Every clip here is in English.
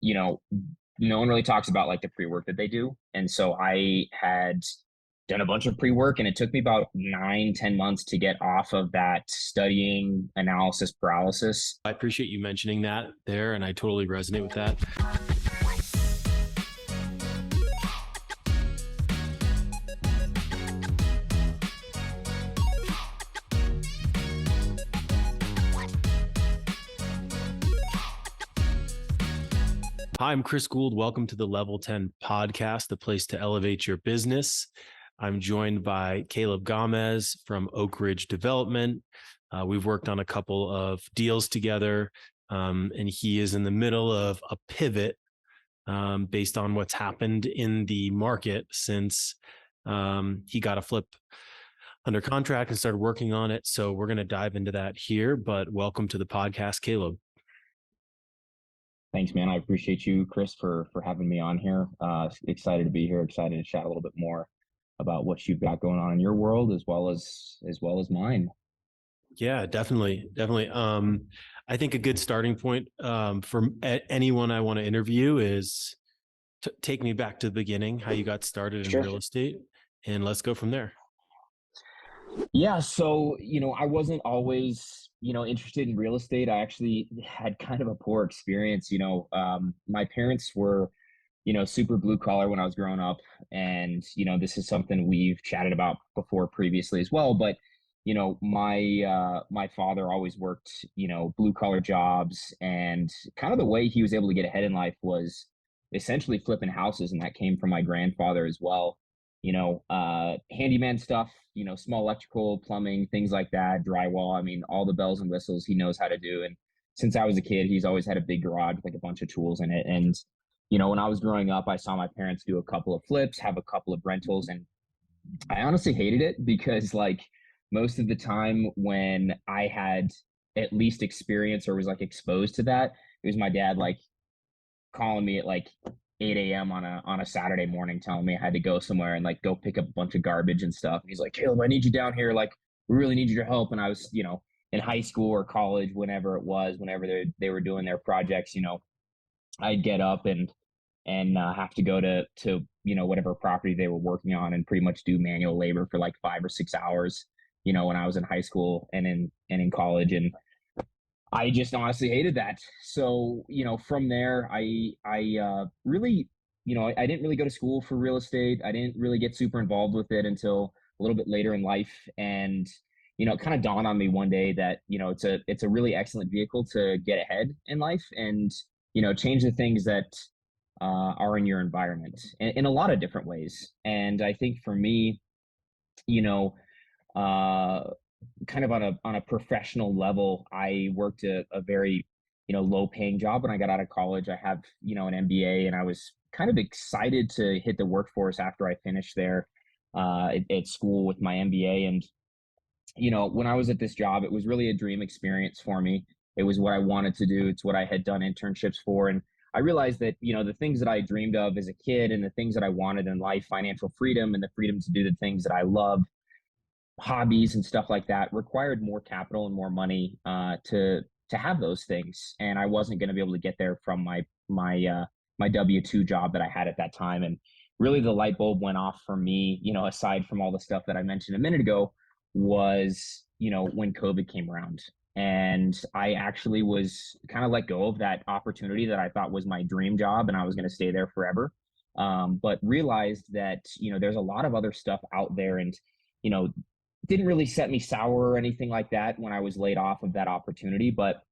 you know, no one really talks about like the pre-work that they do. And so I had done a bunch of pre-work and it took me about 9, 10 months to get off of that studying analysis paralysis. I appreciate you mentioning that there, and I totally resonate with that. Hi, I'm Chris Gould. Welcome to the Level 10 podcast, the place to elevate your business. I'm joined by Kaleb Gamez from Oak Ridge Development. We've worked on a couple of deals together, and he is in the middle of a pivot based on what's happened in the market since he got a flip under contract and started working on it. So we're going to dive into that here, but welcome to the podcast, Kaleb. Thanks, man. I appreciate you, Chris, for having me on here. Excited to be here. Excited to chat a little bit more about what you've got going on in your world as well as mine. Yeah, definitely. I think a good starting point for anyone I want to interview is take me back to the beginning, how you got started in Sure. real estate, and let's go from there. Yeah, so, I wasn't always, interested in real estate. I actually had kind of a poor experience. My parents were, super blue collar when I was growing up. And, this is something we've chatted about before previously as well. But, my father always worked, blue collar jobs. And kind of the way he was able to get ahead in life was essentially flipping houses. And that came from my grandfather as well. Handyman stuff, small electrical, plumbing, things like that, drywall. I mean, all the bells and whistles he knows how to do. And since I was a kid, he's always had a big garage with like a bunch of tools in it. And, when I was growing up, I saw my parents do a couple of flips, have a couple of rentals. And I honestly hated it because, like, most of the time when I had at least experience or was like exposed to that, it was my dad, like, calling me at like 8 a.m. on a Saturday morning, telling me I had to go somewhere and like go pick up a bunch of garbage and stuff. And he's like, Caleb, I need you down here. Like, we really need your help. And I was, in high school or college, whenever it was, whenever they were doing their projects, I'd get up and have to go to whatever property they were working on and pretty much do manual labor for like 5 or 6 hours. When I was in high school and in college, and I just honestly hated that. So, from there, I really, I didn't really go to school for real estate. I didn't really get super involved with it until a little bit later in life. And, it kind of dawned on me one day that, it's a really excellent vehicle to get ahead in life and, change the things that are in your environment in a lot of different ways. And I think for me, you know, uh, kind of on a professional level, I worked a very, low paying job when I got out of college. I have, an MBA, and I was kind of excited to hit the workforce after I finished there at school with my MBA. And, when I was at this job, it was really a dream experience for me. It was what I wanted to do. It's what I had done internships for. And I realized that, the things that I dreamed of as a kid and the things that I wanted in life, financial freedom and the freedom to do the things that I love, hobbies and stuff like that, required more capital and more money to have those things. And I wasn't going to be able to get there from my W-2 job that I had at that time. And really the light bulb went off for me, aside from all the stuff that I mentioned a minute ago, was, when COVID came around. And I actually was kind of let go of that opportunity that I thought was my dream job and I was going to stay there forever. But realized that, there's a lot of other stuff out there. And, you know, didn't really set me sour or anything like that when I was laid off of that opportunity. But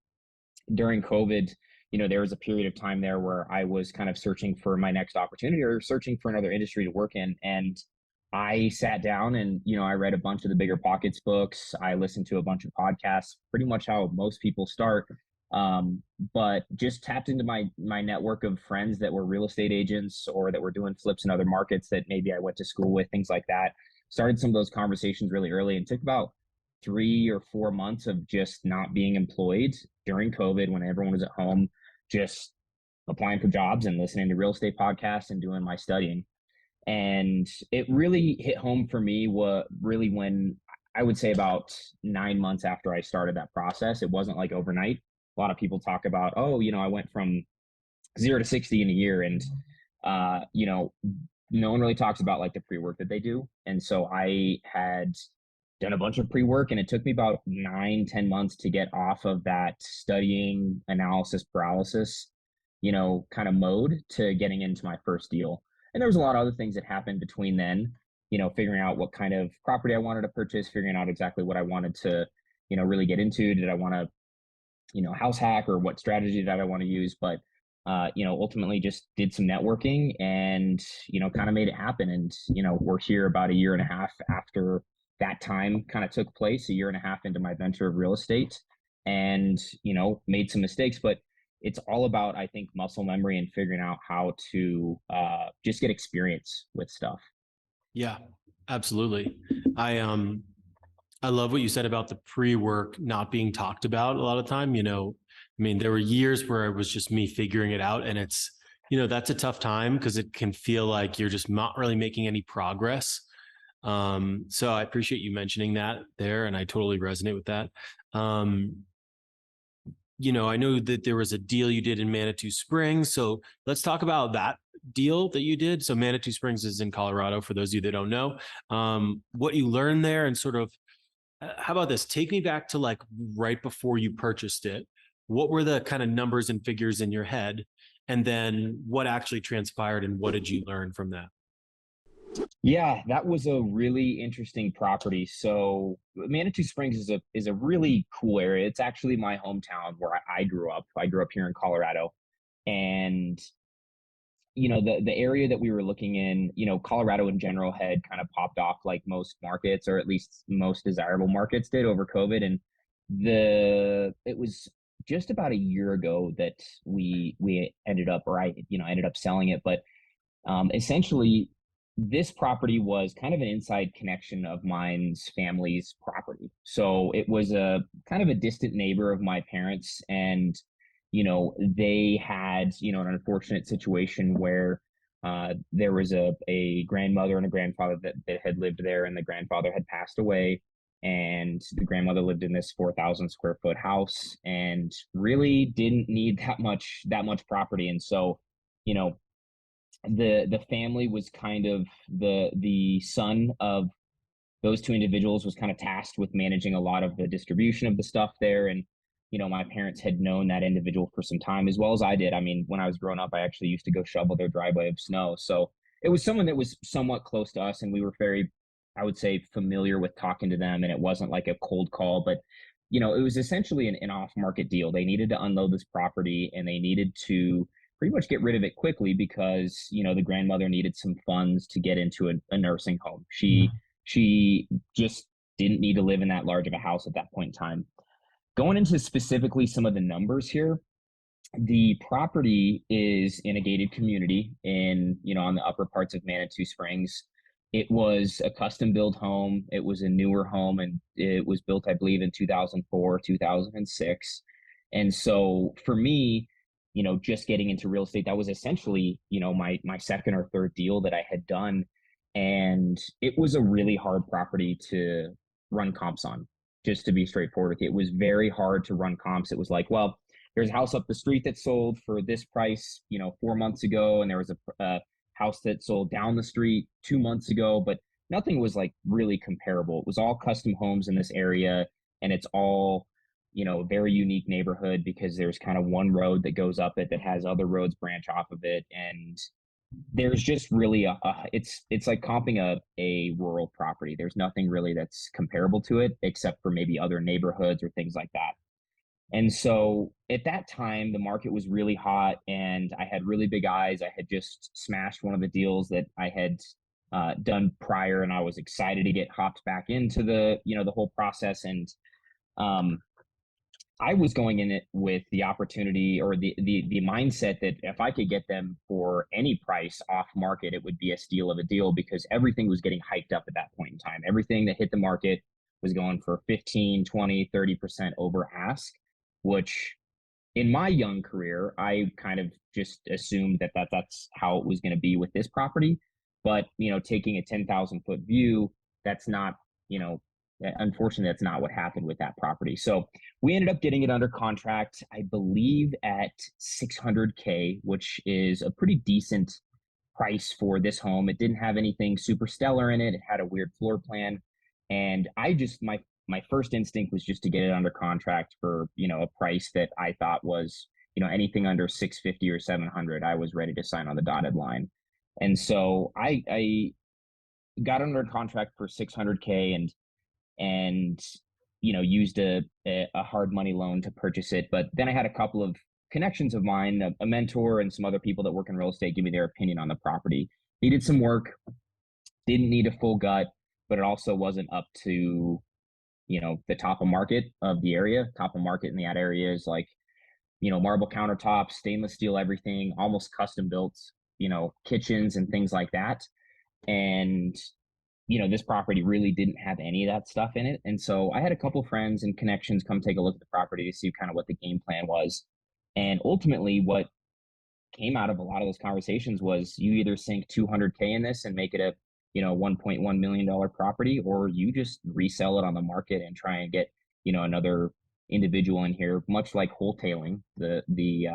during COVID, there was a period of time there where I was kind of searching for my next opportunity or searching for another industry to work in. And I sat down and, I read a bunch of the Bigger Pockets books. I listened to a bunch of podcasts, pretty much how most people start. But just tapped into my network of friends that were real estate agents or that were doing flips in other markets that maybe I went to school with, things like that. Started some of those conversations really early and took about 3 or 4 months of just not being employed during COVID when everyone was at home, just applying for jobs and listening to real estate podcasts and doing my studying. And it really hit home for me what really when I would say about 9 months after I started that process. It wasn't like overnight. A lot of people talk about, oh, I went from 0 to 60 in a year. And, you know, no one really talks about like the pre-work that they do. And so I had done a bunch of pre-work, and it took me about 9, 10 months to get off of that studying analysis paralysis, kind of mode, to getting into my first deal. And there was a lot of other things that happened between then, figuring out what kind of property I wanted to purchase, figuring out exactly what I wanted to, really get into. Did I want to, house hack, or what strategy did I want to use? But, ultimately just did some networking and, kind of made it happen. And, we're here about a year and a half after that time kind of took place, a year and a half into my venture of real estate, and, made some mistakes. But it's all about, I think, muscle memory and figuring out how to just get experience with stuff. Yeah, absolutely. I um I love what you said about the pre-work not being talked about a lot of time. I mean, there were years where it was just me figuring it out, and that's a tough time because it can feel like you're just not really making any progress. So I appreciate you mentioning that there, and I totally resonate with that. Um, I know that there was a deal you did in Manitou Springs. So let's talk about that deal that you did. So Manitou Springs is in Colorado, for those of you that don't know. What you learned there, and sort of, how about this? Take me back to like right before you purchased it. What were the kind of numbers and figures in your head? And then what actually transpired, and what did you learn from that? Yeah, that was a really interesting property. So Manitou Springs is a really cool area. It's actually my hometown where I grew up. I grew up here in Colorado, and the area that we were looking in, Colorado in general had kind of popped off like most markets, or at least most desirable markets did, over COVID. And it was just about a year ago that we ended up, or I ended up selling it. But essentially, this property was kind of an inside connection of mine's family's property. So it was a kind of a distant neighbor of my parents, and they had an unfortunate situation where there was a grandmother and a grandfather that had lived there, and the grandfather had passed away, and the grandmother lived in this 4,000 square foot house and really didn't need that much property. And so, you know the family was kind of the son of those two individuals, was kind of tasked with managing a lot of the distribution of the stuff there. And my parents had known that individual for some time, as well as I did. I mean, when I was growing up, I actually used to go shovel their driveway of snow. So it was someone that was somewhat close to us, and we were very, I would say, familiar with talking to them. And it wasn't like a cold call, but it was essentially an off market deal. They needed to unload this property, and they needed to pretty much get rid of it quickly because the grandmother needed some funds to get into a nursing home. She just didn't need to live in that large of a house at that point in time. Going into specifically some of the numbers here, the property is in a gated community on the upper parts of Manitou Springs. It was a custom built home. It was a newer home, and it was built, I believe, in 2004, 2006. And so for me, just getting into real estate, that was essentially, my second or third deal that I had done. And it was a really hard property to run comps on, just to be straightforward with you. It was very hard to run comps. It was like, well, there's a house up the street that sold for this price, 4 months ago, and there was a house that sold down the street 2 months ago, but nothing was like really comparable. It was all custom homes in this area, and it's all a very unique neighborhood because there's kind of one road that goes up it that has other roads branch off of it. And there's just really it's like comping a rural property. There's nothing really that's comparable to it, except for maybe other neighborhoods or things like that. And so at that time, the market was really hot, and I had really big eyes. I had just smashed one of the deals that I had done prior, and I was excited to get hopped back into the whole process. And um, I was going in it with the opportunity, or the mindset that if I could get them for any price off market, it would be a steal of a deal, because everything was getting hyped up at that point in time. Everything that hit the market was going for 15, 20, 30% over ask, which in my young career, I kind of just assumed that's how it was going to be with this property. But, taking a 10,000 foot view, that's not, you know, unfortunately, that's not what happened with that property. So we ended up getting it under contract, I believe, at 600K, which is a pretty decent price for this home. It didn't have anything super stellar in it. It had a weird floor plan, and my first instinct was just to get it under contract for a price that I thought was anything under 650 or 700. I was ready to sign on the dotted line, and so I got under contract for 600K and used a hard money loan to purchase it. But then I had a couple of connections of mine, a mentor and some other people that work in real estate, give me their opinion on the property. Needed some work, didn't need a full gut, but it also wasn't up to the top of market of the area. Top of market in that area is like marble countertops, stainless steel, everything, almost custom built kitchens and things like that. And this property really didn't have any of that stuff in it. And so I had a couple friends and connections come take a look at the property to see kind of what the game plan was. And ultimately, what came out of a lot of those conversations was you either sink 200K in this and make it a $1.1 million property, or you just resell it on the market and try and get another individual in here, much like wholetailing, the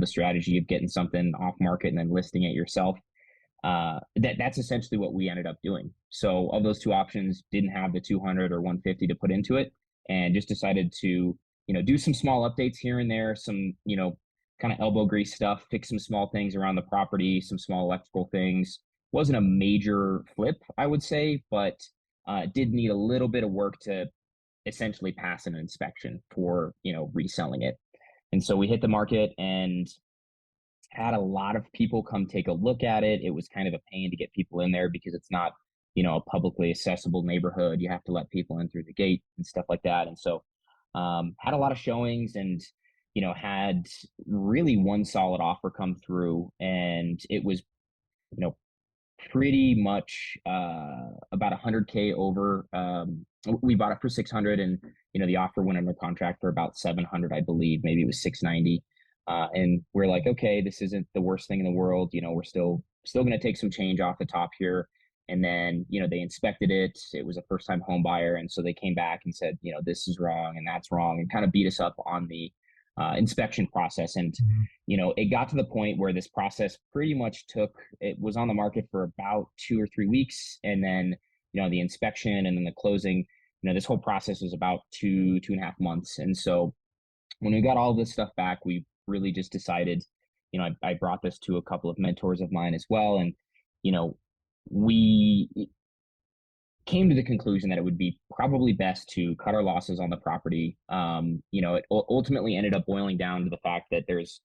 strategy of getting something off market and then listing it yourself. That's essentially what we ended up doing. So of those two options, didn't have the 200 or 150 to put into it, and just decided to do some small updates here and there, some kind of elbow grease stuff, fix some small things around the property, some small electrical things. Wasn't a major flip, I would say, but did need a little bit of work to essentially pass an inspection for reselling it. And so we hit the market and had a lot of people come take a look at it. It was kind of a pain to get people in there because it's not, a publicly accessible neighborhood. You have to let people in through the gate and stuff like that. And so had a lot of showings and, had really one solid offer come through. And it was, pretty much about 100K over. We bought it for 600, and the offer went under contract for about 700, I believe. Maybe it was 690. And we're like, okay, this isn't the worst thing in the world. We're still going to take some change off the top here. And then they inspected it. It was a first time home buyer, and so they came back and said, this is wrong and that's wrong, and kind of beat us up on the inspection process. And it got to the point where this process pretty much it was on the market for about 2 or 3 weeks, and then the inspection and then the closing. This whole process was about 2.5 months. And so when we got all this stuff back, we really just decided, I brought this to a couple of mentors of mine as well, and we came to the conclusion that it would be probably best to cut our losses on the property. It ultimately ended up boiling down to the fact that there's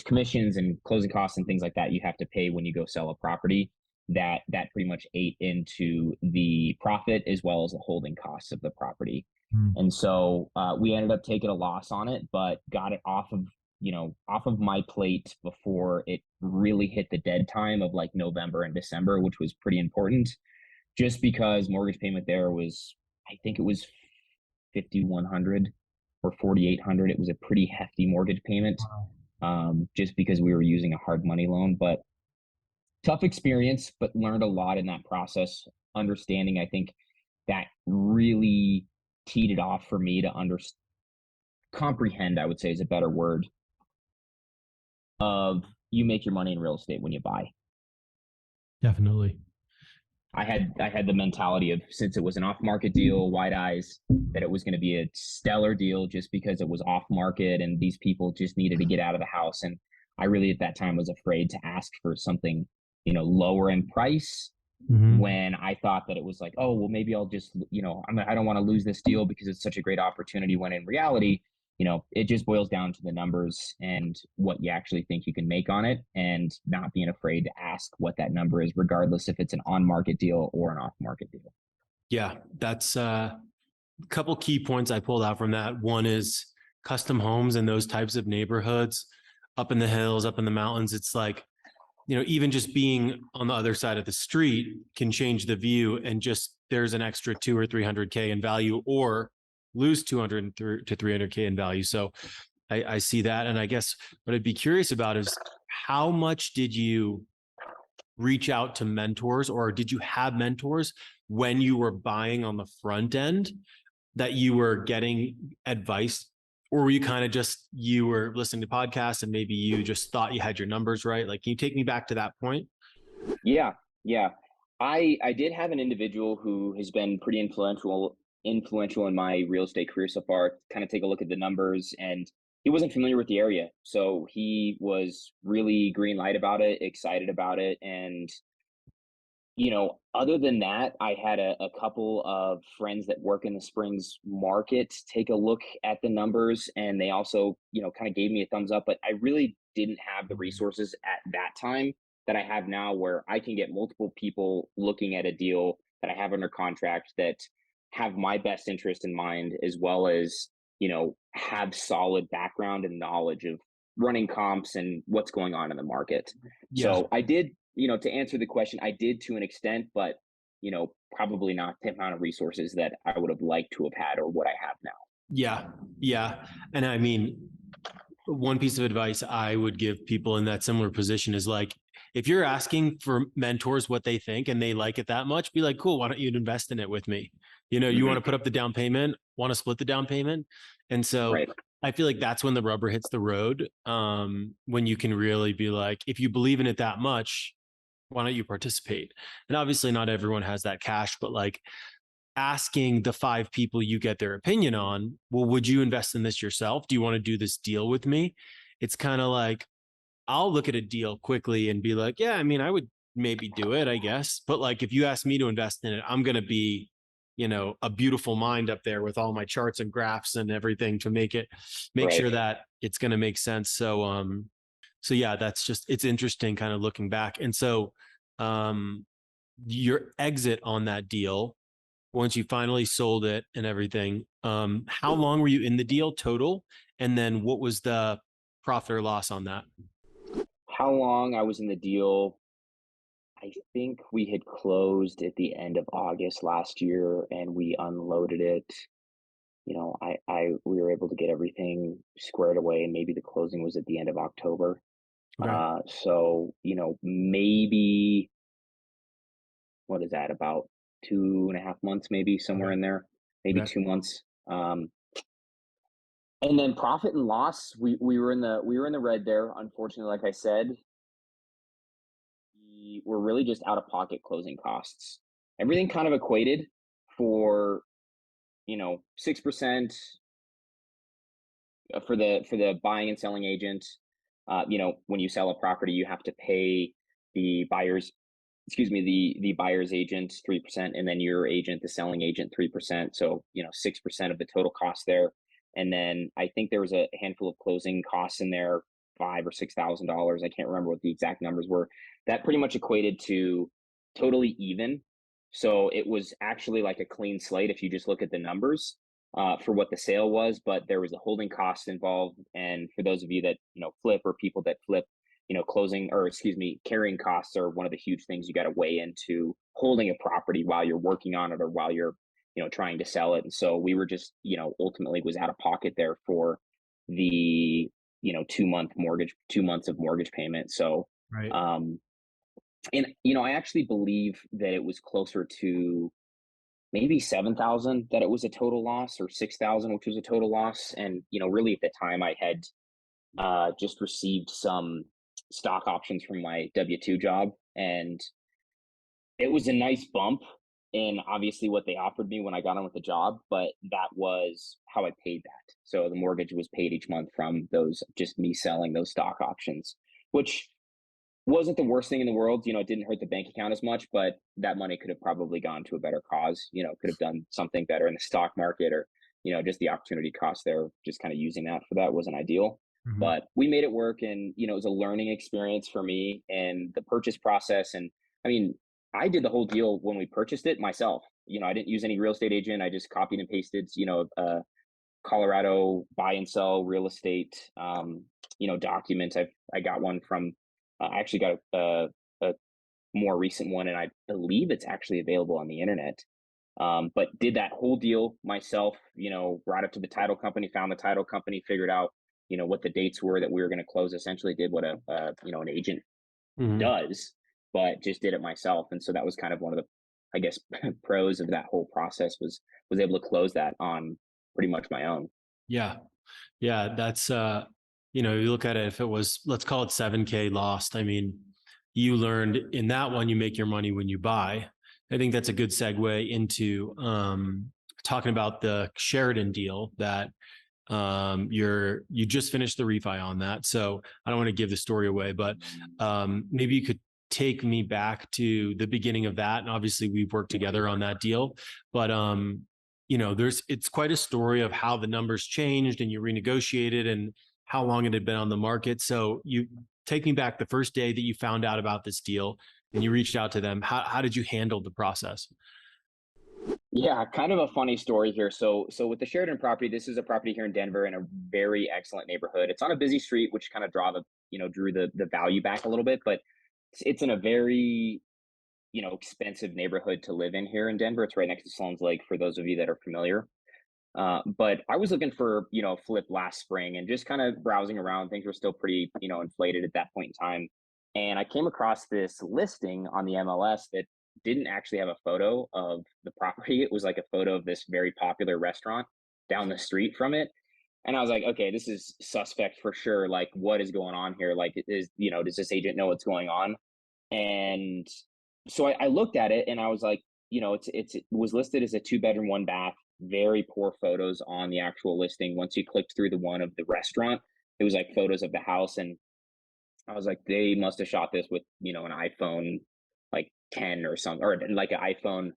commissions and closing costs and things like that you have to pay when you go sell a property. That pretty much ate into the profit as well as the holding costs of the property. And so we ended up taking a loss on it, but got it off of my plate before it really hit the dead time of like November and December, which was pretty important. Just because mortgage payment there was, I think it was 5,100 or 4,800. It was a pretty hefty mortgage payment, just because we were using a hard money loan. But tough experience, but learned a lot in that process. Understanding, I think, that really teed it off for me to comprehend, I would say is a better word, of you make your money in real estate when you buy. Definitely. I had the mentality of, since it was an off market deal, wide eyes, that it was going to be a stellar deal just because it was off market and these people just needed to get out of the house. And I really at that time was afraid to ask for something, lower in price, when I thought that it was like, oh, well, maybe I'll just, I don't want to lose this deal because it's such a great opportunity, when in reality, it just boils down to the numbers and what you actually think you can make on it, and not being afraid to ask what that number is, regardless if it's an on-market deal or an off-market deal. Yeah, that's a couple key points I pulled out from that. One is custom homes in those types of neighborhoods, up in the hills, up in the mountains. It's like, even just being on the other side of the street can change the view, and just there's an extra 200 or 300K in value, or lose 200 to 300K in value. So I see that. And I guess what I'd be curious about is, how much did you reach out to mentors, or did you have mentors when you were buying on the front end that you were getting advice? Or were you kind of just, you were listening to podcasts and maybe you just thought you had your numbers right? Like, can you take me back to that point? Yeah, yeah. I did have an individual who has been pretty influential in my real estate career so far. Kind of take a look at the numbers, and he wasn't familiar with the area, so he was really green light about it, excited about it, and other than that, I had a couple of friends that work in the Springs market take a look at the numbers, and they also, kind of gave me a thumbs up. But I really didn't have the resources at that time that I have now, where I can get multiple people looking at a deal that I have under contract that have my best interest in mind, as well as, have solid background and knowledge of running comps and what's going on in the market. Yeah. So I did, to answer the question, I did to an extent, but probably not the amount of resources that I would have liked to have had or what I have now. Yeah. Yeah. And I mean, one piece of advice I would give people in that similar position is like, if you're asking for mentors what they think and they like it that much, be like, cool, why don't you invest in it with me? You want to Hmm. put up the down payment, want to split the down payment. And so Right. I feel like that's when the rubber hits the road. When you can really be like, if you believe in it that much, why don't you participate? And obviously not everyone has that cash, but like asking the five people you get their opinion on, well, would you invest in this yourself? Do you want to do this deal with me? It's kind of like, I'll look at a deal quickly and be like, yeah, I mean, I would maybe do it, I guess. But like, if you ask me to invest in it, I'm going to be, a beautiful mind up there with all my charts and graphs and everything to make Right. sure that it's going to make sense. So yeah, it's interesting kind of looking back. And so, um, your exit on that deal, once you finally sold it and everything, how long were you in the deal total? And then what was the profit or loss on that? How long I was in the deal? I think we had closed at the end of August last year, and we unloaded it. We were able to get everything squared away, and maybe the closing was at the end of October. Okay. So, maybe what is that, about 2.5 months, maybe somewhere Okay. in there, maybe Okay. 2 months. And then profit and loss, we were in the red there. Unfortunately, like I said, we were really just out of pocket closing costs. Everything kind of equated for 6% for the buying and selling agent. When you sell a property, you have to pay the buyer's excuse me, the buyer's agent 3%, and then your agent, the selling agent, 3%. So 6% of the total cost there. And then I think there was a handful of closing costs in there, $5,000 or $6,000. I can't remember what the exact numbers were. That pretty much equated to totally even. So it was actually like a clean slate if you just look at the numbers for what the sale was, but there was a holding cost involved. And for those of you that flip, or people that flip, closing, or excuse me, carrying costs are one of the huge things you got to weigh into holding a property while you're working on it, or while you're trying to sell it. And so we were just ultimately was out of pocket there for the 2 months of mortgage payment. So Right. um and I actually believe that it was closer to maybe 7,000 that it was a total loss, or 6,000 which was a total loss. And really at the time I had just received some stock options from my W-2 job, and it was a nice bump in obviously what they offered me when I got on with the job, but that was how I paid that. So the mortgage was paid each month from those, just me selling those stock options, which wasn't the worst thing in the world. It didn't hurt the bank account as much, but that money could have probably gone to a better cause. Could have done something better in the stock market, or just the opportunity cost there. Just kind of using that for that wasn't ideal, Mhm. but we made it work, and it was a learning experience for me and the purchase process. And I mean, I did the whole deal when we purchased it myself. I didn't use any real estate agent. I just copied and pasted, Colorado buy and sell real estate, documents. I got one from, I actually got a more recent one, and I believe it's actually available on the internet. But did that whole deal myself. Brought it to the title company, found the title company, figured out what the dates were that we were going to close. Essentially, did what an agent Mhm. does. but just did it myself. And so that was kind of one of the, I guess, pros of that whole process was able to close that on pretty much my own. Yeah. Yeah. That's, you look at it, if it was, let's call it 7K lost. I mean, you learned in that one, you make your money when you buy. I think that's a good segue into talking about the Sheridan deal that you just finished the refi on that. So I don't want to give the story away, but maybe you could take me back to the beginning of that. And obviously we've worked together on that deal, but it's quite a story of how the numbers changed and you renegotiated and how long it had been on the market. So you take me back the first day that you found out about this deal and you reached out to them. How did you handle the process? Yeah, kind of a funny story here. So with the Sheridan property, this is a property here in Denver in a very excellent neighborhood. It's on a busy street, which kind of drew the value back a little bit, but it's in a very, expensive neighborhood to live in here in Denver. It's right next to Sloan's Lake for those of you that are familiar. But I was looking for, a flip last spring and just kind of browsing around. Things were still pretty, inflated at that point in time. And I came across this listing on the MLS that didn't actually have a photo of the property. It was like a photo of this very popular restaurant down the street from it. And I was like, okay, this is suspect for sure. Like, what is going on here? Like, does this agent know what's going on? And so I looked at it and I was like, it was listed as a 2 bedroom, 1 bath, very poor photos on the actual listing. Once you clicked through the one of the restaurant, it was like photos of the house. And I was like, they must have shot this with, an iPhone like 10 or something, or like an iPhone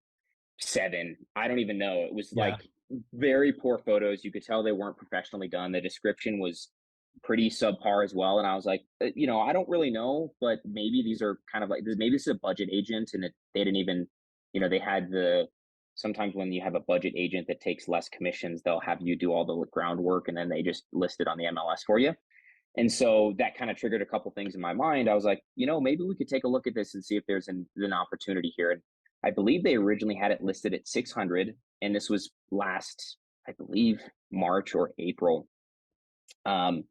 7. I don't even know. It was Yeah. like very poor photos. You could tell they weren't professionally done. The description was pretty subpar as well. And I was like, I don't really know, but maybe these are kind of like this. Maybe this is a budget agent, and they didn't even, they had the. Sometimes when you have a budget agent that takes less commissions, they'll have you do all the groundwork, and then they just list it on the MLS for you. And so that kind of triggered a couple things in my mind. I was like, maybe we could take a look at this and see if there's an opportunity here. And I believe they originally had it listed at 600, and this was last, I believe, March or April. Um,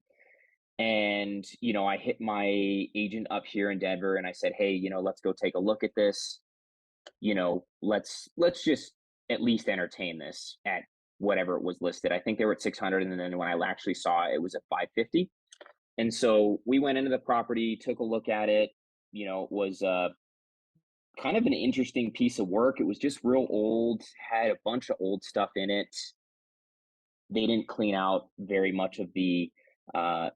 and I hit my agent up here in Denver, and I said, hey, let's go take a look at this. Let's just at least entertain this at whatever it was listed. I think they were at 600, and then when I actually saw it, it was at 550. And so we went into the property, took a look at it. It was kind of an interesting piece of work. It was just real old, had a bunch of old stuff in it. They didn't clean out very much of the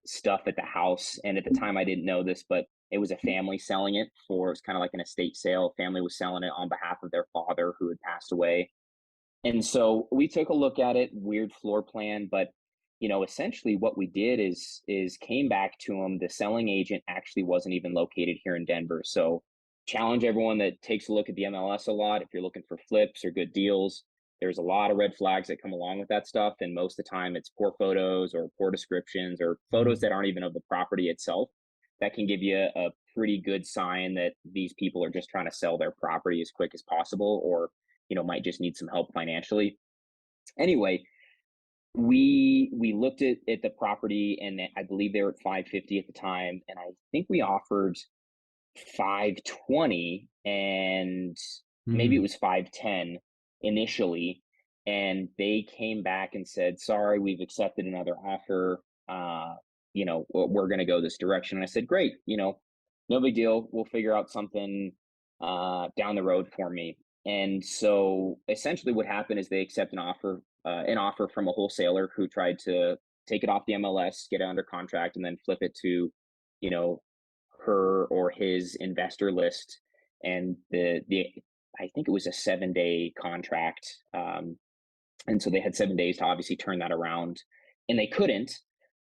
stuff at the house. And at the time, I didn't know this, but it was a family selling it for, it was kind of like an estate sale. Family was selling it on behalf of their father who had passed away. And so we took a look at it, weird floor plan, but essentially what we did is came back to them. The selling agent actually wasn't even located here in Denver. So challenge everyone that takes a look at the MLS a lot. If you're looking for flips or good deals, there's a lot of red flags that come along with that stuff. And most of the time it's poor photos or poor descriptions or photos Mhm. that aren't even of the property itself. That can give you a pretty good sign that these people are just trying to sell their property as quick as possible, or might just need some help financially. Anyway, we looked at the property, and I believe they were at 550 at the time, and I think we offered 520, and maybe it Mhm. was 510 initially. And they came back and said, sorry, we've accepted another offer. We're going to go this direction. And I said, great, no big deal. We'll figure out something down the road for me. And so essentially what happened is they accept an offer from a wholesaler who tried to take it off the MLS, get it under contract, and then flip it to, you know, her or his investor list. And the I think it was a 7-day contract. And so they had 7 days to obviously turn that around, and they couldn't.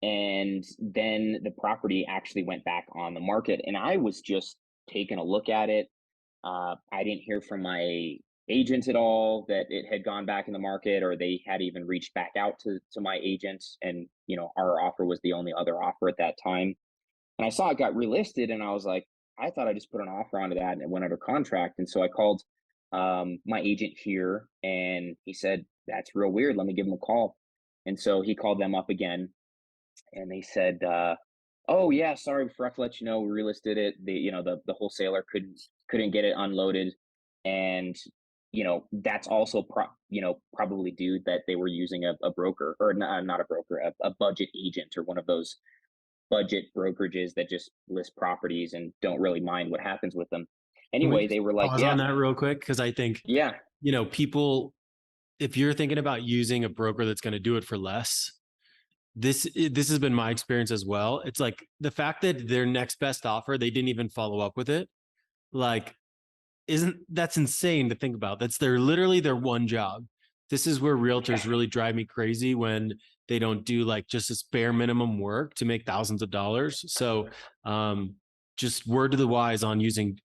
And then the property actually went back on the market, and I was just taking a look at it. I didn't hear from my agent at all that it had gone back in the market, or they had even reached back out to my agent. And our offer was the only other offer at that time. And I saw it got relisted, and I was like, I thought I just put an offer onto that and it went under contract. And so I called my agent here, and he said, "That's real weird. Let me give him a call." And so he called them up again, and they said, Oh yeah, sorry, forgot to let you know we relisted it. The wholesaler couldn't get it unloaded, and that's also probably due that they were using a broker, or not a broker, a budget agent, or one of those budget brokerages that just list properties and don't really mind what happens with them. Can we Anyway, just they were like, pause on yeah, that real quick? Because I think, yeah, people, if you're thinking about using a broker that's going to do it for less, this has been my experience as well. It's like the fact that their next best offer, they didn't even follow up with it. Like, isn't that's insane to think about? That's literally their one job. This is where realtors really drive me crazy when they don't do like just this bare minimum work to make thousands of dollars. So just word to the wise on using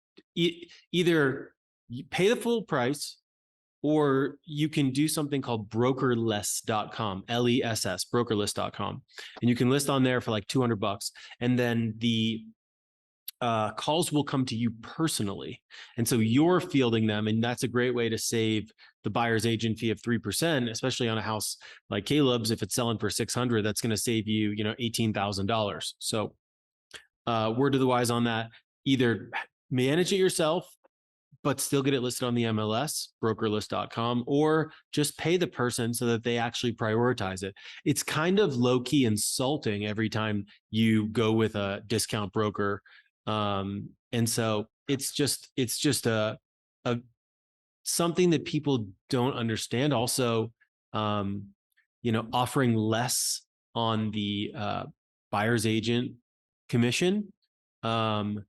either you pay the full price, or you can do something called brokerless.com, LESS, brokerless.com. And you can list on there for like 200 bucks. And then the calls will come to you personally. And so you're fielding them. And that's a great way to save the buyer's agent fee of 3%, especially on a house like Caleb's. If it's selling for 600, that's going to save you, $18,000. So word to the wise on that, either manage it yourself, but still get it listed on the MLS, brokerlist.com, or just pay the person so that they actually prioritize it. It's kind of low key insulting every time you go with a discount broker. And so it's just a something that people don't understand. Also, offering less on the buyer's agent commission. Um,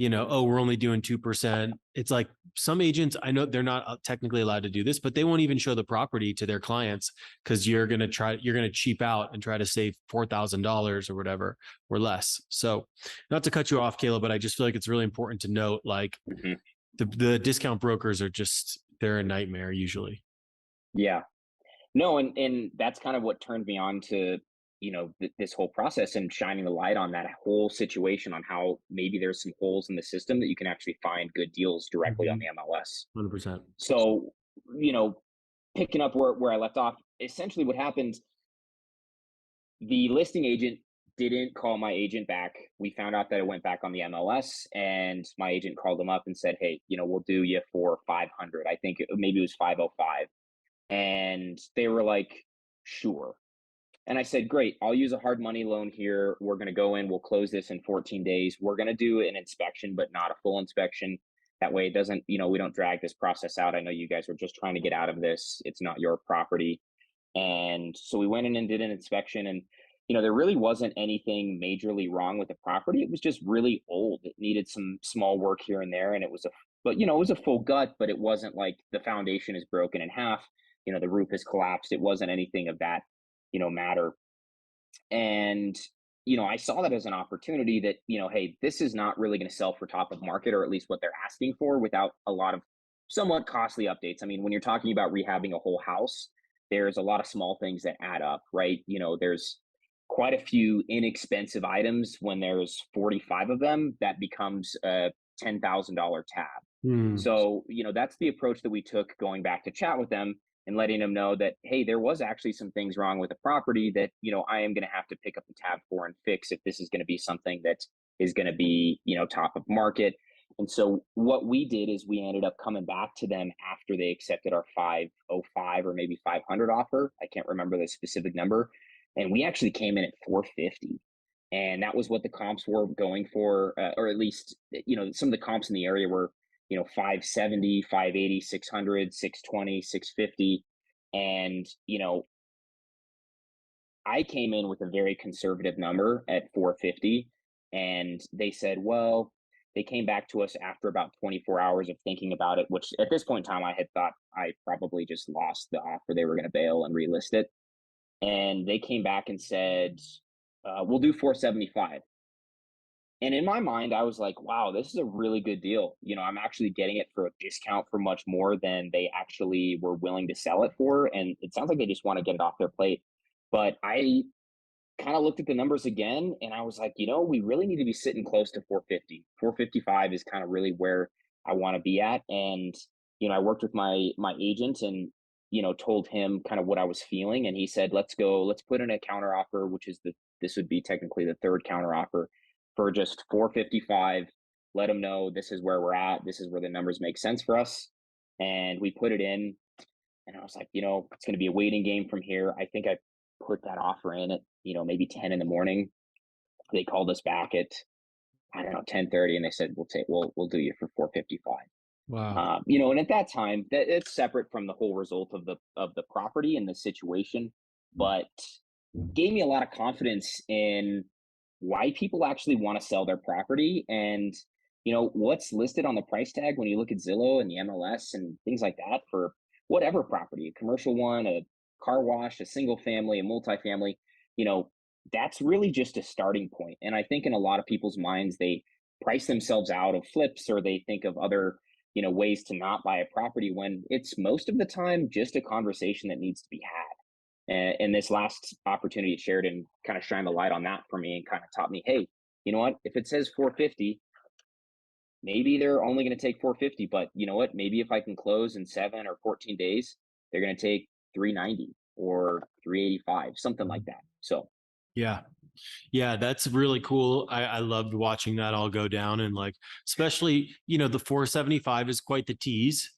oh, we're only doing 2%. It's like some agents, I know they're not technically allowed to do this, but they won't even show the property to their clients because you're going to cheap out and try to save $4,000 or whatever or less. So not to cut you off, Caleb, but I just feel like it's really important to note, like hmm the discount brokers they're a nightmare usually. yeah. No, and that's kind of what turned me on to, this whole process and shining the light on that whole situation, on how maybe there's some holes in the system that you can actually find good deals directly on Mhm. the MLS. 100%. So, you know, picking up where I left off, essentially what happened, the listing agent didn't call my agent back. We found out that it went back on the MLS, and my agent called them up and said, "Hey, we'll do you for 500." I think maybe it was 505, and they were like, "Sure." And I said, "Great, I'll use a hard money loan here. We're going to go in, we'll close this in 14 days. We're going to do an inspection, but not a full inspection. That way it doesn't, we don't drag this process out. I know you guys are just trying to get out of this. It's not your property." And so we went in and did an inspection, and there really wasn't anything majorly wrong with the property. It was just really old. It needed some small work here and there, and it was a full gut, but it wasn't like the foundation is broken in half. The roof is collapsed. It wasn't anything of that, matter. And I saw that as an opportunity that, hey, this is not really going to sell for top of market, or at least what they're asking for, without a lot of somewhat costly updates. I mean, when you're talking about rehabbing a whole house, there's a lot of small things that add up, right? There's quite a few inexpensive items. When there's 45 of them, that becomes a $10,000 tab. Hmm. So, that's the approach that we took, going back to chat with them and letting them know that, hey, there was actually some things wrong with the property that, I am going to have to pick up the tab for and fix if this is going to be something that is going to be, top of market. And so what we did is we ended up coming back to them after they accepted our 505 or maybe 500 offer. I can't remember the specific number. And we actually came in at 450. And that was what the comps were going for, or at least, some of the comps in the area were 570, 580, 600, 620, 650. And, I came in with a very conservative number at 450. And they said, well, they came back to us after about 24 hours of thinking about it, which at this point in time, I had thought I probably just lost the offer. They were going to bail and relist it. And they came back and said, we'll do 475. And in my mind, I was like, wow, this is a really good deal. I'm actually getting it for a discount for much more than they actually were willing to sell it for. And it sounds like they just want to get it off their plate. But I kind of looked at the numbers again, and I was like, we really need to be sitting close to 450. 455 is kind of really where I want to be at. And, I worked with my agent, and, told him kind of what I was feeling. And he said, let's go, let's put in a counter offer, which is the this would be technically the third counter offer for just 455. Let them know this is where we're at. This is where the numbers make sense for us. And we put it in. And I was like, it's going to be a waiting game from here. I think I put that offer in at, maybe 10 in the morning. They called us back at, I don't know, 10:30, and they said, we'll do you for 455. Wow. And at that time, that it's separate from the whole result of the property and the situation, but gave me a lot of confidence in why people actually want to sell their property, and what's listed on the price tag when you look at Zillow and the MLS and things like that for whatever property, a commercial one, a car wash, a single family, a multifamily. you know that's really just a starting point, and I think in a lot of people's minds they price themselves out of flips, or they think of other ways to not buy a property, when it's most of the time just a conversation that needs to be had. And this last opportunity at Sheridan kind of shined the light on that for me and kind of taught me, hey, you know what? If it says 450, maybe they're only going to take 450, but you know what? Maybe if I can close in 7 or 14 days, they're going to take 390 or 385, something like that. So, Yeah. Yeah, that's really cool. I loved watching that all go down. And like, especially, the 475 is quite the tease.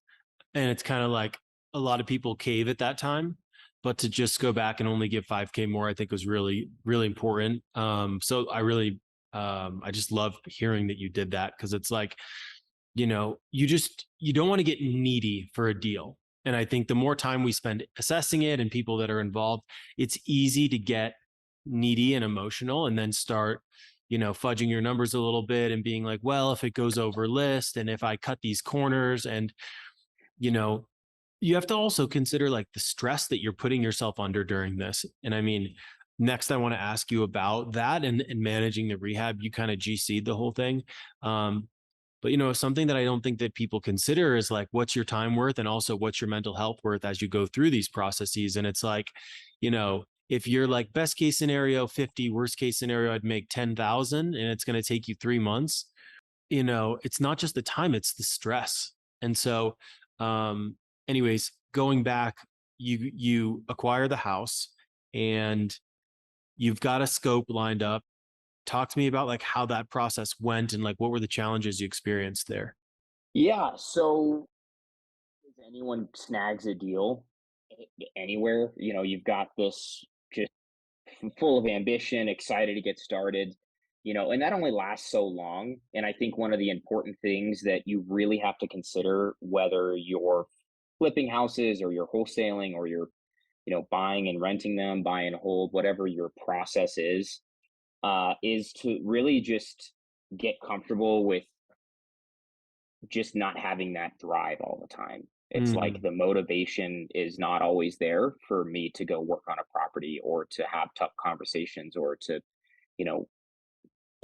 And it's kind of like a lot of people cave at that time. But to just go back and only give 5K more, I think was really, really important. So I just love hearing that you did that, because it's like, you don't want to get needy for a deal. And I think the more time we spend assessing it and people that are involved, it's easy to get needy and emotional and then start, fudging your numbers a little bit and being like, well, if it goes over list and if I cut these corners, and, you know, you have to also consider like the stress that you're putting yourself under during this. And I mean, next I want to ask you about that and managing the rehab. You kind of GC'd the whole thing. But something that I don't think that people consider is like, what's your time worth, and also what's your mental health worth as you go through these processes. And it's like, if you're like best case scenario 50, worst case scenario I'd make 10,000, and it's going to take you 3 months. It's not just the time, it's the stress. And so, um, anyways, going back, you acquire the house and you've got a scope lined up. Talk to me about like how that process went and like what were the challenges you experienced there. yeah. So, if anyone snags a deal anywhere, you've got this just full of ambition, excited to get started, and that only lasts so long. And I think one of the important things that you really have to consider, whether you're flipping houses or you're wholesaling or you're, buying and renting them, buy and hold, whatever your process is to really just get comfortable with just not having that drive all the time. It's like Mm, the motivation is not always there for me to go work on a property or to have tough conversations or to, you know,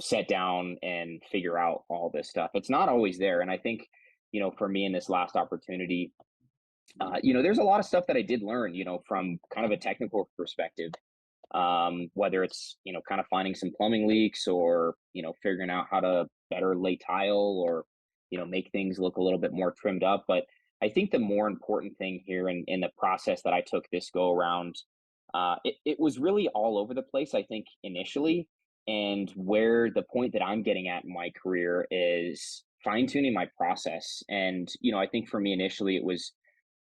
sit down and figure out all this stuff. It's not always there. And I think, for me in this last opportunity, there's a lot of stuff that I did learn, from kind of a technical perspective, whether it's kind of finding some plumbing leaks or figuring out how to better lay tile or make things look a little bit more trimmed up. But I think the more important thing here in the process that I took this go around, it was really all over the place, I think, initially. And where the point that I'm getting at in my career is fine tuning my process. And I think for me initially it was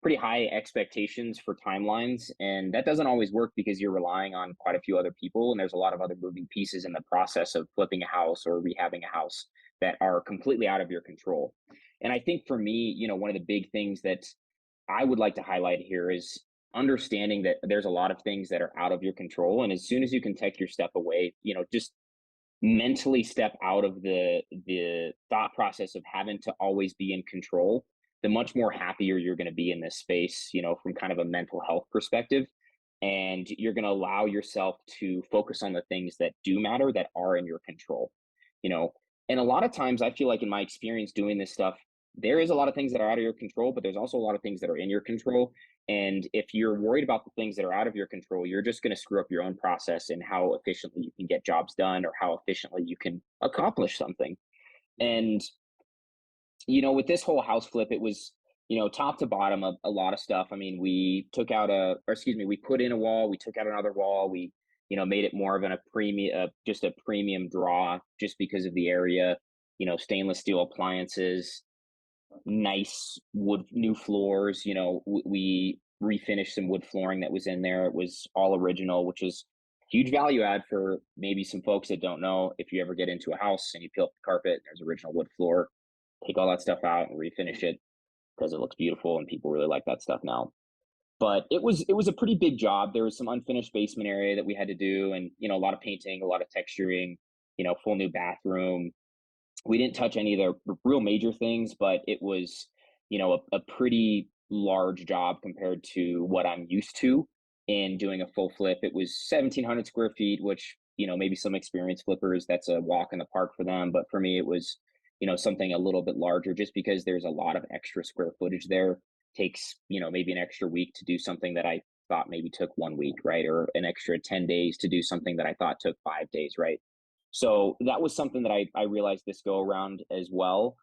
pretty high expectations for timelines, and that doesn't always work because you're relying on quite a few other people, and there's a lot of other moving pieces in the process of flipping a house or rehabbing a house that are completely out of your control. And I think for me, one of the big things that I would like to highlight here is understanding that there's a lot of things that are out of your control, and as soon as you can take your step away, just mentally step out of the thought process of having to always be in control, the much more happier you're going to be in this space, from kind of a mental health perspective. And you're going to allow yourself to focus on the things that do matter, that are in your control, you know. And a lot of times I feel like in my experience doing this stuff, there is a lot of things that are out of your control, but there's also a lot of things that are in your control. And if you're worried about the things that are out of your control, you're just going to screw up your own process and how efficiently you can get jobs done or how efficiently you can accomplish something. And, with this whole house flip, it was, top to bottom of a lot of stuff. I mean, we took out or excuse me, we put in a wall, we took out another wall, we made it more of an a premium, just a premium draw, just because of the area. Stainless steel appliances, nice wood, new floors. We refinished some wood flooring that was in there. It was all original, which is huge value add for maybe some folks that don't know. If you ever get into a house and you peel up the carpet and there's original wood floor, take all that stuff out and refinish it because it looks beautiful and people really like that stuff now. But it was a pretty big job. There was some unfinished basement area that we had to do, and a lot of painting, a lot of texturing, full new bathroom. We didn't touch any of the real major things, but it was, a pretty large job compared to what I'm used to in doing a full flip. It was 1,700 square feet, which, maybe some experienced flippers, that's a walk in the park for them. But for me, it was, something a little bit larger just because there's a lot of extra square footage there. Takes, maybe an extra week to do something that I thought maybe took 1 week, right? Or an extra 10 days to do something that I thought took 5 days, right? So that was something that I realized this go around as well.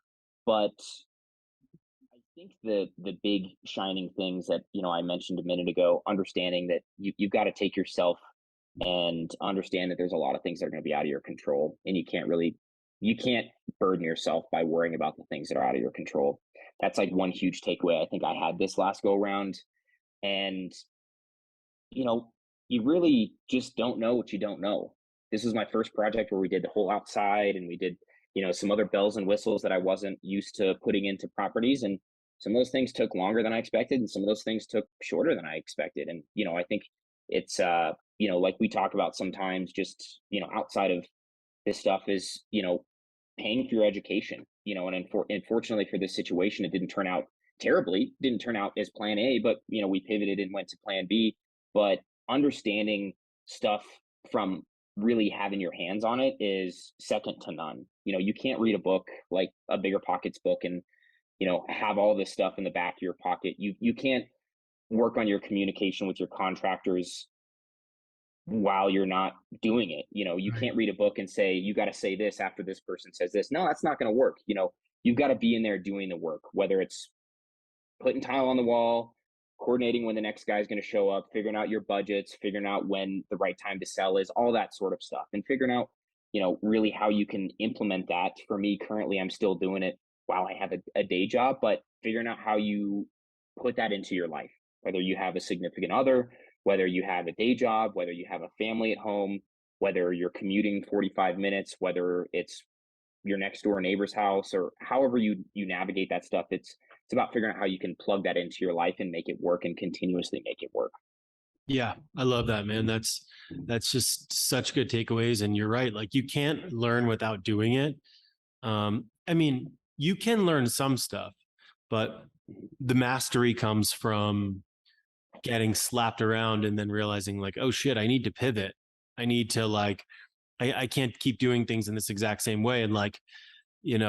But I think the big shining things that I mentioned a minute ago, understanding that you've got to take yourself and understand that there's a lot of things that are going to be out of your control, and you can't burden yourself by worrying about the things that are out of your control. That's like one huge takeaway I think I had this last go around. And you know, you really just don't know what you don't know. This was my first project where we did the whole outside, and we did, some other bells and whistles that I wasn't used to putting into properties. And some of those things took longer than I expected, and some of those things took shorter than I expected. And, I think it's, like we talk about sometimes, just, outside of this stuff is, paying for your education, and unfortunately for this situation, it didn't turn out terribly, didn't turn out as plan A, but, we pivoted and went to plan B. But understanding stuff from really having your hands on it is second to none. You can't read a book like a Bigger Pockets book and, have all this stuff in the back of your pocket. You can't work on your communication with your contractors while you're not doing it. You Right. can't read a book and say, you got to say this after this person says this. No, that's not going to work. You've got to be in there doing the work, whether it's putting tile on the wall, coordinating when the next guy's going to show up, figuring out your budgets, figuring out when the right time to sell is, all that sort of stuff, and figuring out, really how you can implement that. For me, currently, I'm still doing it while I have a day job, but figuring out how you put that into your life, whether you have a significant other, whether you have a day job, whether you have a family at home, whether you're commuting 45 minutes, whether it's your next door neighbor's house, or however you navigate that stuff. It's about figuring out how you can plug that into your life and make it work and continuously make it work. Yeah, I love that, man. That's just such good takeaways. And you're right. Like you can't learn without doing it. I mean, you can learn some stuff, but the mastery comes from getting slapped around and then realizing like, oh shit, I need to pivot. I need to like, I can't keep doing things in this exact same way. And like,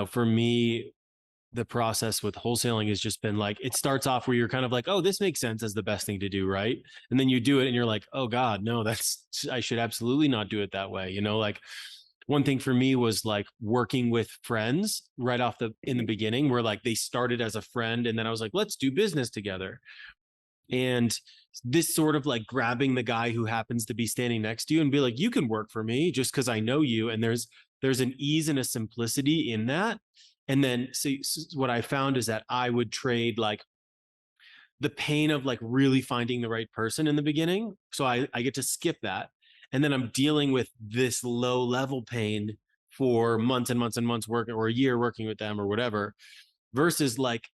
for me, the process with wholesaling has just been like, it starts off where you're kind of like, oh, this makes sense as the best thing to do, right? And then you do it and you're like, oh God, no, I should absolutely not do it that way. Like one thing for me was like working with friends right off in the Mhm. beginning, where like they started as a friend and then I was like, let's do business together. And this sort of like grabbing the guy who happens to be standing next to you and be like, you can work for me just because I know you. And there's an ease and a simplicity in that. And then so what I found is that I would trade like the pain of like really finding the right person in the beginning. So I get to skip that. And then I'm dealing with this low level pain for months and months and months working, or a year working with them or whatever, versus like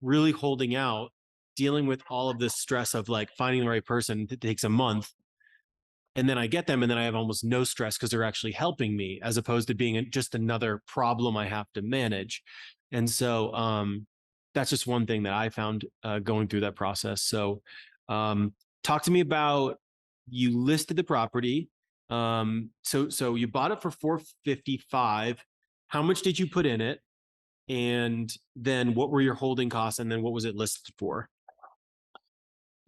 really holding out, dealing with all of this stress of like finding the right person that takes a month. And then I get them and then I have almost no stress because they're actually helping me, as opposed to being just another problem I have to manage. And so that's just one thing that I found going through that process. So talk to me about, you listed the property. So you bought it for 455. How much did you put in it? And then what were your holding costs? And then what was it listed for?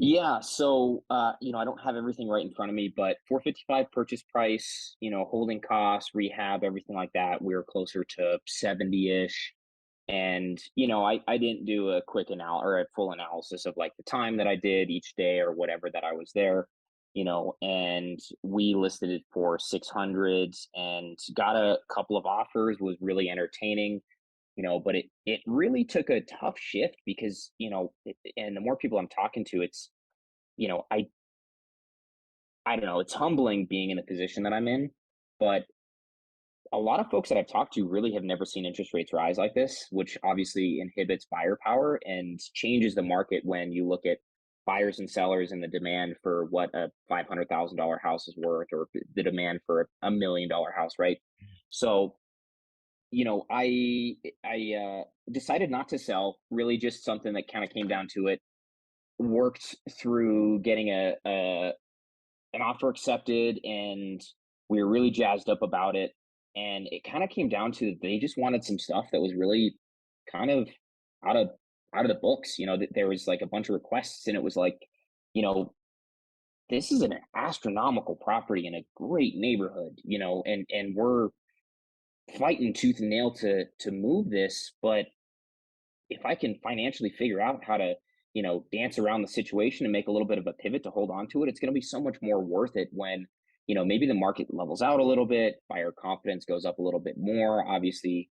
Yeah, so I don't have everything right in front of me, but 455 purchase price, holding costs, rehab, everything like that, we were closer to 70-ish. And I didn't do a quick or a full analysis of like the time that I did each day or whatever that I was there. and we listed it for 600 and got a couple of offers, was really entertaining, but it really took a tough shift because, and the more people I'm talking to, it's, you know, I don't know, it's humbling being in the position that I'm in, but a lot of folks that I've talked to really have never seen interest rates rise like this, which obviously inhibits buyer power and changes the market when you look at buyers and sellers and the demand for what a $500,000 house is worth, or the demand for $1 million house, right? So, I decided not to sell. Really, just something that kind of came down to it. Worked through getting an offer accepted, and we were really jazzed up about it. And it kind of came down to they just wanted some stuff that was really kind of out of out of the books. That there was like a bunch of requests, and it was like, you know, this is an astronomical property in a great neighborhood, and we're fighting tooth and nail to move this, but if I can financially figure out how to, dance around the situation and make a little bit of a pivot to hold on to it, it's going to be so much more worth it when, maybe the market levels out a little bit, buyer confidence goes up a little bit more. Obviously,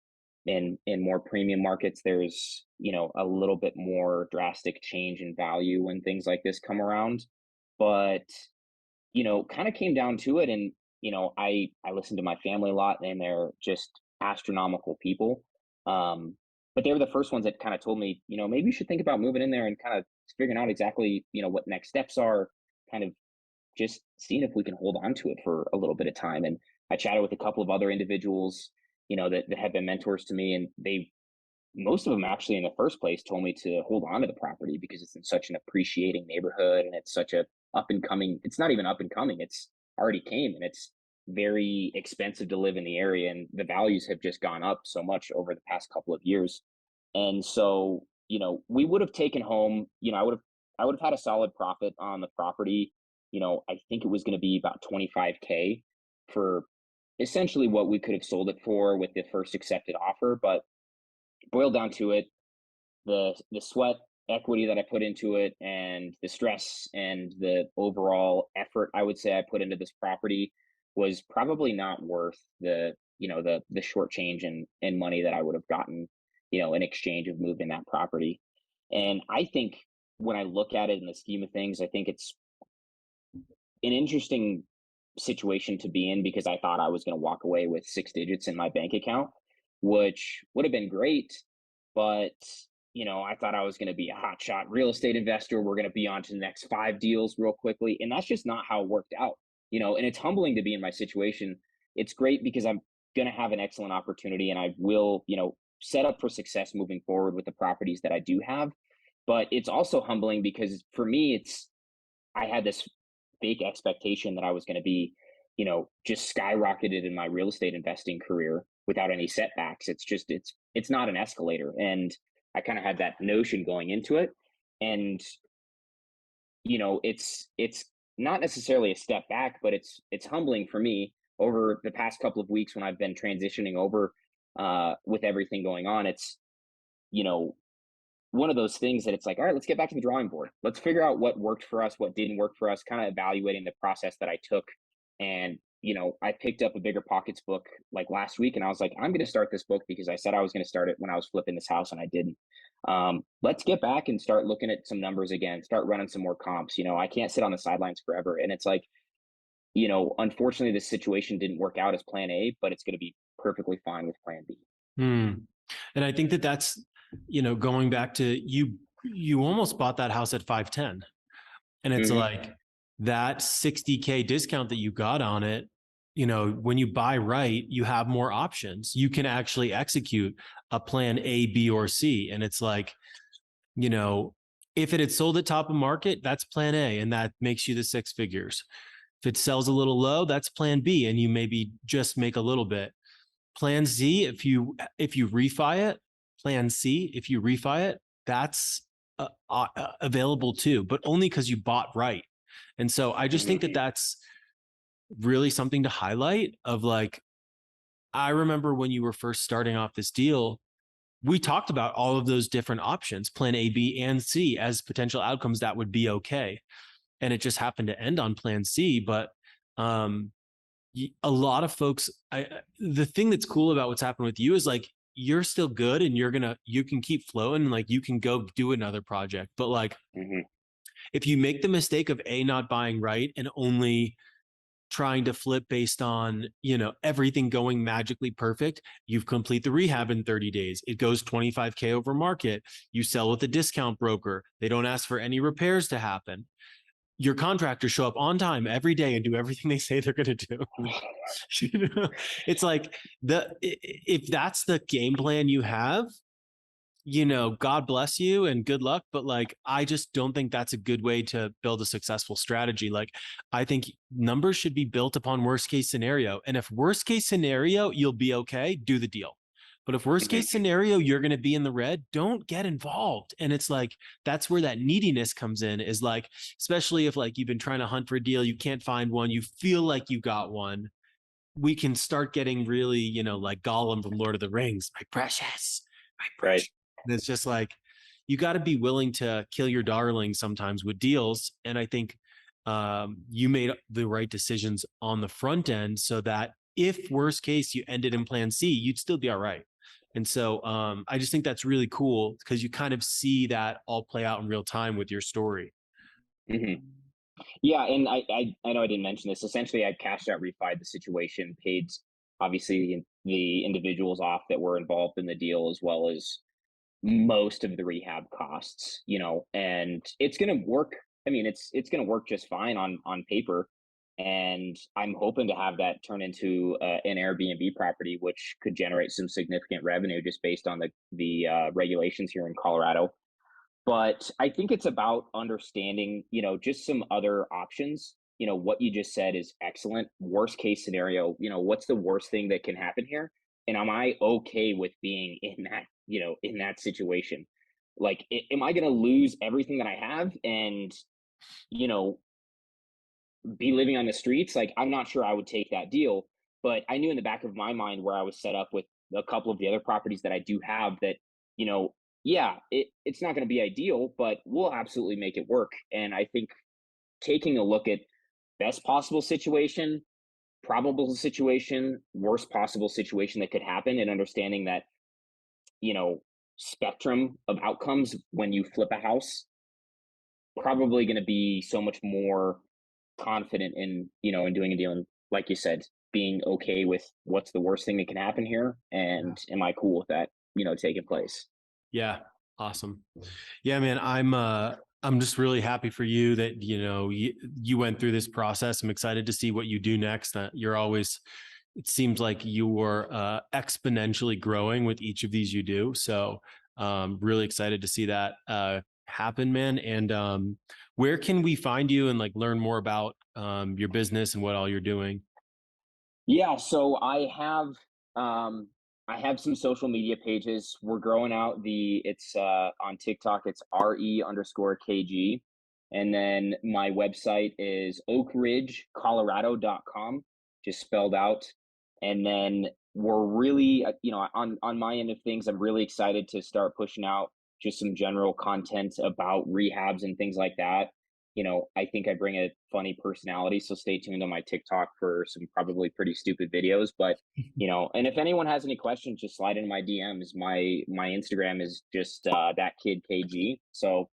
in more premium markets, there's, a little bit more drastic change in value when things like this come around. But kind of came down to it. And, I listen to my family a lot, and they're just astronomical people. But they were the first ones that kind of told me, maybe you should think about moving in there and kind of figuring out exactly, what next steps are, kind of just seeing if we can hold on to it for a little bit of time. And I chatted with a couple of other individuals, that have been mentors to me, and most of them actually in the first place told me to hold on to the property because it's in such an appreciating neighborhood, and it's such a up and coming, it's not even up and coming, it's already came, and it's very expensive to live in the area, and the values have just gone up so much over the past couple of years. And so, we would have taken home, I would have had a solid profit on the property. I think it was going to be about 25K for essentially what we could have sold it for with the first accepted offer. But boiled down to it, the sweat equity that I put into it, and the stress and the overall effort I would say I put into this property was probably not worth the short change in money that I would have gotten, in exchange of moving that property. And I think when I look at it in the scheme of things, I think it's an interesting situation to be in because I thought I was going to walk away with six digits in my bank account, which would have been great. But, I thought I was going to be a hotshot real estate investor. We're going to be on to the next five deals real quickly. And that's just not how it worked out, and it's humbling to be in my situation. It's great because I'm going to have an excellent opportunity, and I will, set up for success moving forward with the properties that I do have. But it's also humbling because for me, I had this fake expectation that I was going to be, just skyrocketed in my real estate investing career without any setbacks. It's not an escalator. And I kind of had that notion going into it. And, it's not necessarily a step back, but it's humbling for me over the past couple of weeks when I've been transitioning over with everything going on. It's, you know, one of those things that it's like, all right, let's get back to the drawing board. Let's figure out what worked for us, what didn't work for us, kind of evaluating the process that I took. And, I picked up a Bigger Pockets book like last week, and I was like, I'm going to start this book because I said I was going to start it when I was flipping this house and I didn't. Let's get back and start looking at some numbers again, start running some more comps. I can't sit on the sidelines forever. And it's like, unfortunately, this situation didn't work out as plan A, but it's going to be perfectly fine with plan B. Hmm. And I think that that's, going back to you almost bought that house at 510, and it's Hmm. like that 60K discount that you got on it. When you buy right, you have more options. You can actually execute a plan A, B, or C. And it's like, if it had sold at top of market, that's plan A, and that makes you the six figures. If it sells a little low, that's plan B, and you maybe just make a little bit. Plan Z, if you refi it, plan C, if you refi it, that's available too, but only because you bought right. And so I just think Hmm. that that's really something to highlight of like, I remember when you were first starting off this deal, we talked about all of those different options, plan A, B, and C as potential outcomes that would be okay. and it just happened to end on plan C. But a lot of folks, the thing that's cool about what's happened with you is like, you're still good and you can keep flowing, and like you can go do another project. But like, Mhm. if you make the mistake of not buying right and only trying to flip based on, everything going magically perfect, you've complete the rehab in 30 days. It goes 25K over market. You sell with a discount broker. They don't ask for any repairs to happen. Your contractors show up on time every day and do everything they say they're going to do. It's like, if that's the game plan you have, God bless you and good luck. But like, I just don't think that's a good way to build a successful strategy. Like, I think numbers should be built upon worst case scenario. And if worst case scenario, you'll be okay, do the deal. But if worst Mhm. case scenario, you're going to be in the red, don't get involved. And it's like, that's where that neediness comes in, is like, especially if like you've been trying to hunt for a deal, you can't find one, you feel like you got one. We can start getting really, like Gollum from Lord of the Rings, my precious, my Right. precious. And it's just like, you got to be willing to kill your darling sometimes with deals. And I think you made the right decisions on the front end, so that if worst case you ended in plan C, you'd still be all right. And so I just think that's really cool, because you kind of see that all play out in real time with your story. Mhm. Yeah, and I know I didn't mention this. Essentially, I cashed out, refied the situation, paid obviously the individuals off that were involved in the deal, as well as most of the rehab costs, and it's going to work. I mean, it's going to work just fine on paper, and I'm hoping to have that turn into an Airbnb property, which could generate some significant revenue just based on the regulations here in Colorado. But I think it's about understanding, just some other options. What you just said is excellent. Worst case scenario, what's the worst thing that can happen here? And am I okay with being in that situation? Like, am I going to lose everything that I have and, you know, be living on the streets? Like, I'm not sure I would take that deal, but I knew in the back of my mind where I was set up with a couple of the other properties that I do have that, yeah, it's not going to be ideal, but we'll absolutely make it work. And I think taking a look at best possible situation, probable situation, worst possible situation that could happen, and understanding that, you know, spectrum of outcomes when you flip a house, probably going to be so much more confident in doing a deal, and like you said, being okay with what's the worst thing that can happen here, Yeah. and am I cool with that taking place. Yeah. Awesome. Yeah, man, I'm just really happy for you that, you went through this process. I'm excited to see what you do next. You're always, it seems like you were exponentially growing with each of these you do. So really excited to see that happen, man. And where can we find you and like learn more about your business and what all you're doing? Yeah, so I have some social media pages. We're growing out it's on TikTok, it's RE_KG. And then my website is oakridgecolorado.com, just spelled out. And then we're really, on my end of things, I'm really excited to start pushing out just some general content about rehabs and things like that. I think I bring a funny personality, so stay tuned on my TikTok for some probably pretty stupid videos. But and if anyone has any questions, just slide in my DMs. My Instagram is just that kid KG. So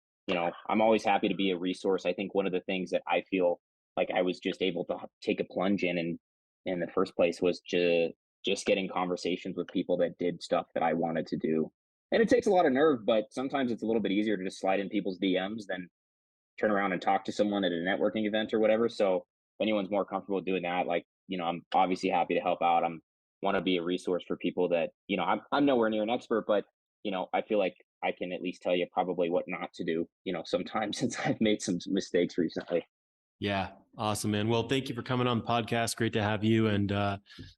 I'm always happy to be a resource. I think one of the things that I feel like I was just able to take a plunge in the first place was just getting conversations with people that did stuff that I wanted to do. And it takes a lot of nerve, but sometimes it's a little bit easier to just slide in people's DMs than turn around and talk to someone at a networking event or whatever. So if anyone's more comfortable doing that, like, I'm obviously happy to help out. I'm want to be a resource for people that, I'm nowhere near an expert, but I feel like I can at least tell you probably what not to do, sometimes since I've made some mistakes recently. Yeah. Awesome, man. Well, thank you for coming on the podcast. Great to have you, and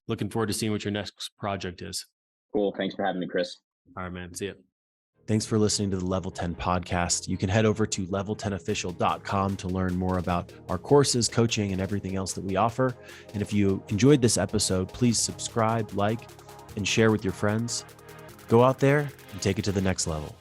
looking forward to seeing what your next project is. Cool. Thanks for having me, Chris. All right, man. See you. Thanks for listening to the Level 10 podcast. You can head over to level10official.com to learn more about our courses, coaching, and everything else that we offer. And if you enjoyed this episode, please subscribe, like, and share with your friends. Go out there and take it to the next level.